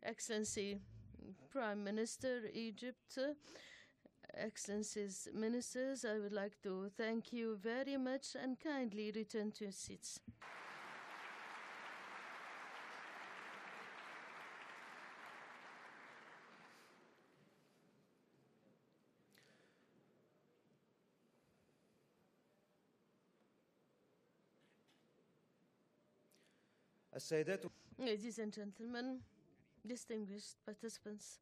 Excellency Prime Minister Egypt, Excellencies Ministers, I would like to thank you very much and kindly return to your seats. Ladies and gentlemen, distinguished participants,